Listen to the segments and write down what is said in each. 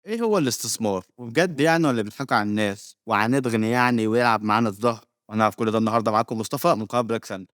إيه هو الاستثمار؟ وبجد يعني والّا بيضحكوا على الناس؟ وهنتغني يعني ويلعب معانا الزهر؟ وهنعرف كل ده النهارده معاكم مصطفى من قناة بلاك سان.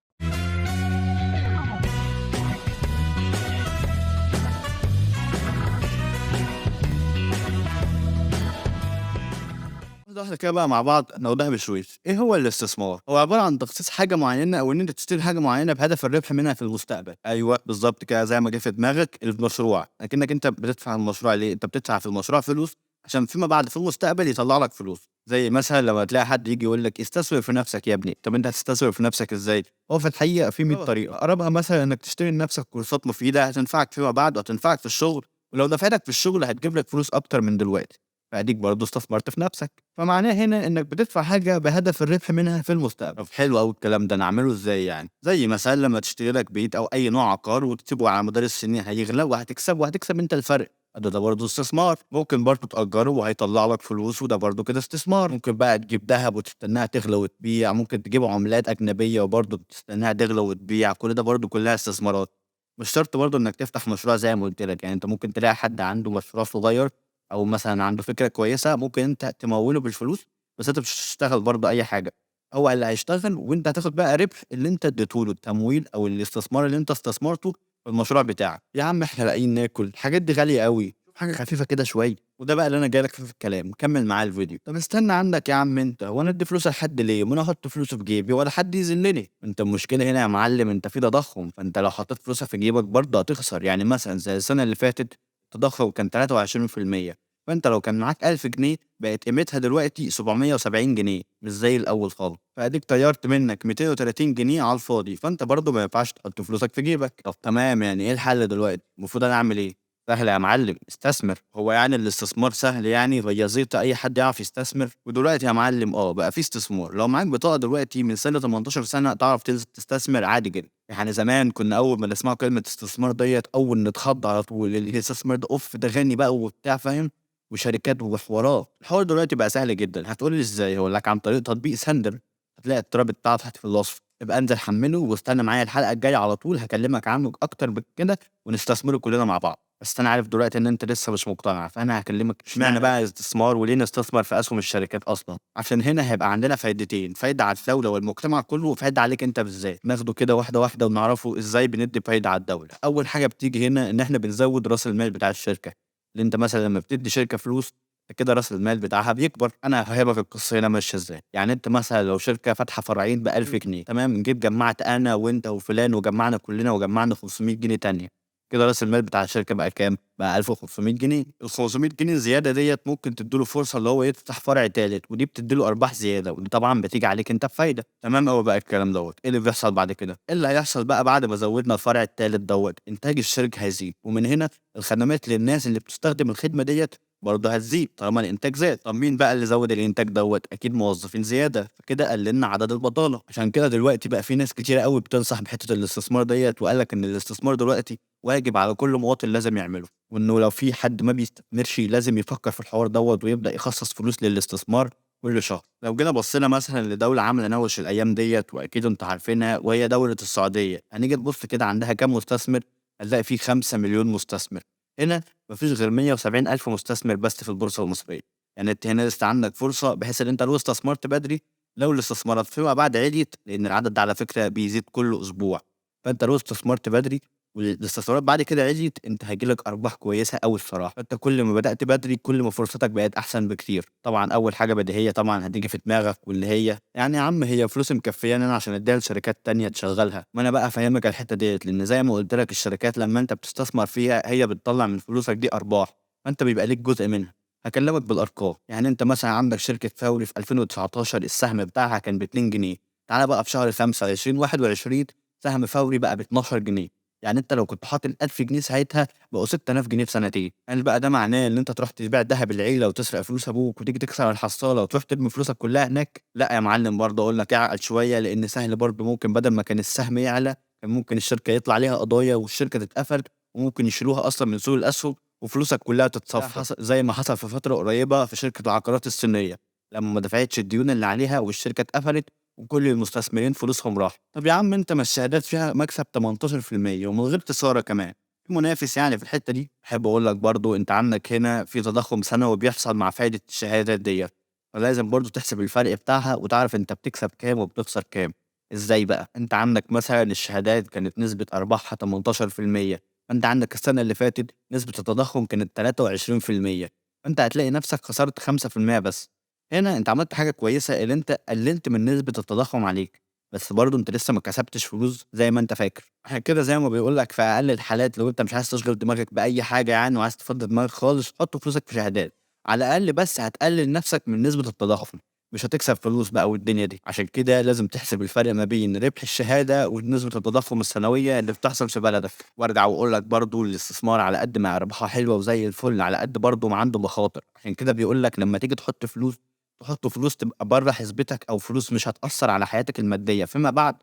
واحدة واحدة كده بقى مع بعض ناخدها بشويش. إيه هو الاستثمار؟ هو عبارة عن تخصيص حاجة معينة أو إن أنت تشتري حاجة معينة بهدف الربح منها في المستقبل. أيوه بالضبط كده زي ما جه في دماغك المشروع، أكنك أنت بتدفع المشروع ليه؟ أنت بتدفع في المشروع فلوس عشان فيما بعد في المستقبل يطلع لك فلوس. زي مثلًا لما تلاقي حد ييجي يقول لك استثمر في نفسك يا ابني، طب أنت هتستثمر في نفسك إزاي؟ هو في الحقيقة في 100 طريقة، أقربها مثلًا إنك تشتري لنفسك كورسات مفيدة هتنفعك فيما بعد وهتنفعك في الشغل، ولو نفعتك في الشغل هتجيب لك فلوس أكتر من دلوقتي. فأديك برضه استثمرت في نفسك، فمعناه هنا إنك بتدفع حاجة بهدف الربح منها في المستقبل. طب حلو أوي الكلام ده، نعمله إزاي يعني؟ زي مثلًا لما تشتري لك بيت أو أي نوع عقار وتسيبه على مدار السنين هيغلى وهتكسب أنت الفرق، ده برضه استثمار. ممكن برضه تأجره وهيطلع لك فلوس وده برضه كده استثمار. ممكن بقى تجيب دهب وتستناها تغلى وتبيع، ممكن تجيب عملات أجنبية وبرضه تستناها تغلى وتبيع، كل ده برضه كلها استثمارات. مش شرط برضه إنك تفتح مشروع زي ما قُلت لك، يعني أنت ممكن تلاقي حد عنده مشروع صغير أو مثلًا عنده فكرة كويسة ممكن أنت تموّله بالفلوس، بس أنت مش هتشتغل برضه أي حاجة، هو اللي هيشتغل وأنت هتاخد بقى ربح اللي أنت اديته له، التمويل أو الاستثمار اللي أنت استثمرته في المشروع بتاعك. يا عم إحنا لاقيين ناكل، الحاجات دي غالية أوي، شوف حاجة خفيفة كده شوية، وده بقى اللي أنا جاي لك فيه في الكلام، كمّل معايا الفيديو. طب استنى عندك يا عم أنت، هو أنا أدّي فلوس لحد ليه؟ ما أنا أحط فلوسي في جيبي ولا حد يذلني، أنت المشكلة هنا يا معلم أنت في تضخُّم، فأنت لو حطيت فلوسك في جيبك برضه هتخسر، يعني مثلًا زي السنة اللي فاتت التضخُّم كان 23%. فأنت لو كان معاك 1000 جنيه بقت قيمتها دلوقتي 770 جنيه مش زي الأول خالص، فأديك طيّرت منّك 230 جنيه على الفاضي، فأنت برضه ما ينفعش تحط فلوسك في جيبك. طب تمام يعني إيه الحل دلوقتي؟ المفروض أنا أعمل إيه؟ سهل يا معلم استثمر. هو يعني الاستثمار سهل يعني؟ هي زيطة أي حد يعرف يستثمر؟ ودلوقتي يا معلم بقى في استثمار، لو معاك بطاقة دلوقتي من سن 18 سنة تعرف تستثمر عادي جدًا. يعني زمان كنا أول ما نسمعوا كلمة استثمار ديّة أول نتخض على طول، الاستثمار ده أوف ده غني بقى وبتاع فاهم؟ وشركات وحوارات. الحوار دلوقتي بقى سهل جدًا، هتقول لي إزاي؟ هاقول لك عن طريق تطبيق ساندر، هتلاقي الرابط بتاعه تحت في الوصف، ابقى انزل حمّله واستنى معايا الحلقة الجاية على طول هاكلمك عنه أكتر من كده ونستثمره كلنا مع بعض. بس أنا عارف دلوقتي إن أنت لسه مش مقتنع، فأنا هاكلمك اشمعنى بقى استثمار وليه نستثمر في أسهم الشركات أصلًا؟ عشان هنا هيبقى عندنا فايدتين، فايدة على الدولة والمجتمع كله وفايدة عليك أنت بالذات، ناخده كده واحدة واحدة ونعرفه إزاي بندّي فايدة على الدولة. أول حاجة بتيجي هنا إن إحنا بنزوّد رأس المال بتاع الشركة، اللي أنت مثلًا لمّا بتدّي شركة فلوس كده رأس المال بتاعها بيكبر. أنا هافهمك القصة هنا ماشية إزاي، يعني أنت مثلًا لو شركة فاتحة فرعين ب1000 جنيه تمام، جيت جمّعت أنا وأنت وفلان وجمّعنا كلنا وجمّعنا 500 جنيه تانية، كده رأس المال بتاع الشركة بقى كام؟ بقى 1500 جنيه، ال500 جنيه الزيادة ديّة ممكن تدّي له فرصة اللي هو يفتح فرع تالت، ودي بتدّي له أرباح زيادة، ودي طبعًا بتيجي عليك أنت بفايدة، تمام أوي بقى الكلام دوّة. إيه اللي بيحصل بعد كده؟ إيه اللي هيحصل بقى بعد ما زوّدنا الفرع التالت دوّة؟ إنتاج الشركة هيزيد، ومن هنا الخدمات للناس اللي بتستخدم الخدمة ديّة برضه هتزيد طالما الإنتاج زاد. طب مين بقى اللي زوّد الإنتاج دوّة؟ أكيد موظفين زيادة، فكده قللنا عدد البطالة. عشان كده دلوقتي بقى في ناس كتيرة أوي بتنصح بحتّة الاستثمار ديّة، وقال لك إن الاستثمار دلوقتي واجب على كل مواطن لازم يعمله، وإنه لو في حد ما بيستثمرش لازم يفكّر في الحوار دوّة ويبدأ يخصص فلوس للاستثمار كل شهر. لو جينا بصّينا مثلًا لدولة عاملة نوش الأيام ديّة وأكيد أنتم عارفينها وهي دولة السعودية، هنيجي نبُص كده عندها كام مستثمر؟ هنلاقي في 5.000.000 مستثمر. هنا ما فيش غير 170,000 مستثمر بس في البورصة المصرية، يعني أنت هنا لسه عندك فرصة بحيث إن أنت لو استثمرت بدري، لو الاستثمارات فيما بعد عِليت لإن العدد ده على فكرة بيزيد كل أسبوع، فأنت لو استثمرت بدري والاستثمارات بعد كده عِليت، أنت هييجي لك أرباح كويسة أوي الصراحة، فأنت كل ما بدأت بدري كل ما فرصتك بقت أحسن بكتير. طبعًا أول حاجة بديهية طبعًا هتيجي في دماغك واللي هي يعني يا عم هي فلوسي مكفياني أنا عشان أدّيها لشركات تانية تشغّلها، ما أنا بقى هافهّمك الحتّة ديّة، لإن زي ما قُلت لك الشركات لمّا أنت بتستثمر فيها هي بتطلّع من فلوسك دي أرباح، فأنت بيبقى ليك جزء منها. هاكلّمك بالأرقام، يعني أنت مثلًا عندك شركة فوري في 2019 السهم بتاعها كان ب2 جنيه، تعالَ بقى في شهر 5 2021 سهم فوري بقى ب12 جنيه، يعني أنت لو كنت حاطط 1000 جنيه ساعتها بقوا 6000 جنيه في سنتين، هل بقى ده معناه إن أنت تروح تبيع دهب العيلة وتسرق فلوس أبوك وتيجي تكسر الحصالة وتروح ترمي فلوسك كلّها هناك؟ لأ يا معلم برضه أقول لك اعقل شوية، لإن سهل برضه ممكن بدل ما كان السهم يعلى، كان ممكن الشركة يطلع عليها قضايا والشركة تتقفل وممكن يشيلوها أصلًا من سوق الأسهم وفلوسك كلّها تتصفّى، زي ما حصل في فترة قريبة في شركة العقارات الصينية، لمّا ما دفعتش الديون اللي عليها والشركة اتقفلت وكل المستثمرين فلوسهم راحت. طب يا عم أنت ما الشهادات فيها مكسب 18% ومن غير خسارة كمان، منافس يعني في الحتة دي. أحب أقول لك برضه أنت عندك هنا في تضخم سنوي بيحصل مع فايدة الشهادات ديّة، فلازم برضه تحسب الفرق بتاعها وتعرف أنت بتكسب كام وبتخسر كام. إزاي بقى؟ أنت عندك مثلًا الشهادات كانت نسبة أرباحها 18%، فأنت عندك السنة اللي فاتت نسبة التضخم كانت 23%، فأنت هتلاقي نفسك خسرت 5% بس. هنا أنت عملت حاجة كويسة اللي أنت قللت من نسبة التضخم عليك، بس برضه أنت لسه ما كسبتش فلوس زي ما أنت فاكر. عشان كده زي ما بيقول لك في أقل الحالات لو أنت مش عايز تشغل دماغك بأي حاجة يعني وعايز تفضي دماغك خالص، حط فلوسك في شهادات، على الأقل بس هتقلل نفسك من نسبة التضخم، مش هتكسب فلوس بقى والدنيا دي. عشان كده لازم تحسب الفرق ما بين ربح الشهادة ونسبة التضخم السنوية اللي بتحصل في بلدك. وارجع واقول لك برضه الاستثمار على قد ما ارباحه حلوة وزي الفل، على قد برضه ما عنده مخاطر. عشان كده بيقول لك لما تيجي تحط فلوس، تحط فلوس تبقى بره حسبتك او فلوس مش هتأثر على حياتك المادية فيما بعد،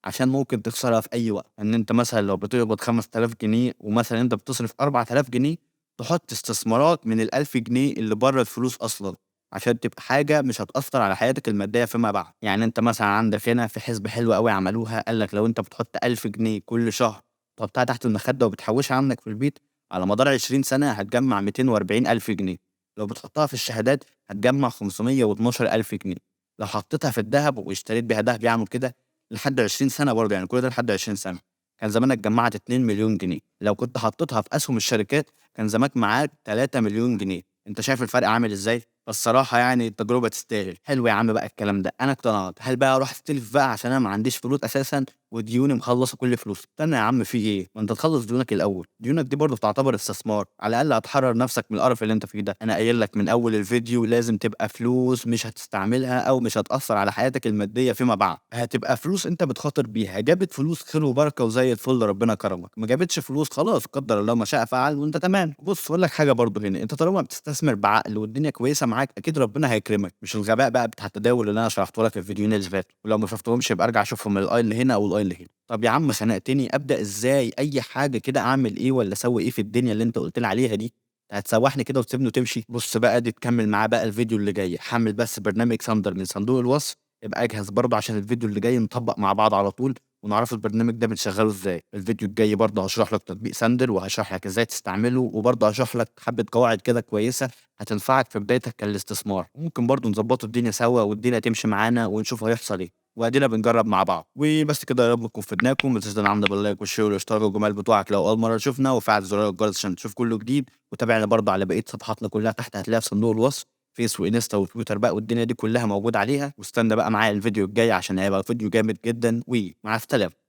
عشان ممكن تخسرها في اي وقت. ان انت مثلا لو بتقبض 5000 جنيه ومثلا انت بتصرف 4000 جنيه، تحط استثمارات من ال1000 جنيه اللي بره الفلوس اصلا، عشان تبقى حاجة مش هتأثر على حياتك المادية فيما بعد. يعني انت مثلا عندك هنا في حسبة حلوة قوي عملوها، قال لك لو انت بتحط 1000 جنيه كل شهر تحطها تحت المخدة وبتحوشها عندك في البيت، على مدار 20 سنة هتجمع 240 ألف جنيه. لو بتحطها في الشهادات هتجمع 512 ألف جنيه. لو حطيتها في الذهب واشتريت بيها دهب يعمل كده لحد 20 سنة برضه، يعني كل ده لحد 20 سنة، كان زمانك جمعت 2 مليون جنيه. لو كنت حطيتها في أسهم الشركات كان زمانك معاك 3 مليون جنيه. انت شايف الفرق عامل ازاي؟ فالصراحة يعني التجربة تستاهل. حلو يا عم بقى الكلام ده، انا اقتنعت. هل بقى اروح استلف بقى عشان انا ما عنديش فلوس اساسا وديوني مخلصه كل فلوس؟ استنى يا عم، في ايه؟ ما انت تخلص ديونك الاول. ديونك دي برضه تعتبر استثمار، على الاقل هتحرر نفسك من القرف اللي انت فيه ده. انا قايل لك من اول الفيديو لازم تبقى فلوس مش هتستعملها او مش هتأثر على حياتك المادية فيما بعد، هتبقى فلوس انت بتخاطر بيها. جابت فلوس خير وبركة وزي الفل، ربنا كرمك. ما جابتش فلوس خلاص قدر الله ما شاء فعل وانت تمام. بص اقول لك حاجة برضه هنا، انت طالما بتستثمر بعقل والدنيا كويسة معاك اكيد ربنا هيكرمك، مش الغباء بقى بتاع التداول اللي انا شرحته لك في الفيديوهين اللي فاتوا. ولو ما شفتهمش يبقى ارجع شوفهم من الاي اللي هنا او الاي اللي هنا. طب يا عم خنقتني، ابدا ازاي؟ اي حاجه كده اعمل ايه ولا اسوي ايه في الدنيا اللي انت قلت لي عليها دي؟ هتسوحني كده وتسيبني وتمشي؟ بص بقى دي تكمل معاه بقى الفيديو اللي جاي. حمل بس برنامج ساندر من صندوق الوصف، يبقى اجهز برضه عشان الفيديو اللي جاي نطبق مع بعض على طول ونعرف البرنامج ده بنشغله ازاي. الفيديو الجاي برضه هشرح لك تطبيق ساندر وهشرح لك ازاي تستعمله، وبرضه هشرح لك حبه قواعد كده كويسه هتنفعك في بدايتك كالاستثمار. ممكن برضه نظبطوا الدنيا سوا والدنيا تمشي معانا ونشوف هيحصل ايه، وادينا بنجرب مع بعض. وبس كده، يا رب نكون فدناكم. ما تنساش تدعمنا باللايك والشير والاشتراك والجمال بتوعك لو اول مره تشوفنا، وفعل زرار الجرس عشان تشوف كله جديد. وتابعنا برضه على بقيه صفحاتنا كلها تحت هتلاقيها في صندوق الوصف، فيس وانستا وتويتر بقى والدنيا دي كلها موجوده عليها. واستنى بقى معايا الفيديو الجاي عشان هيبقى فيديو جامد جدا. ومع السلامه.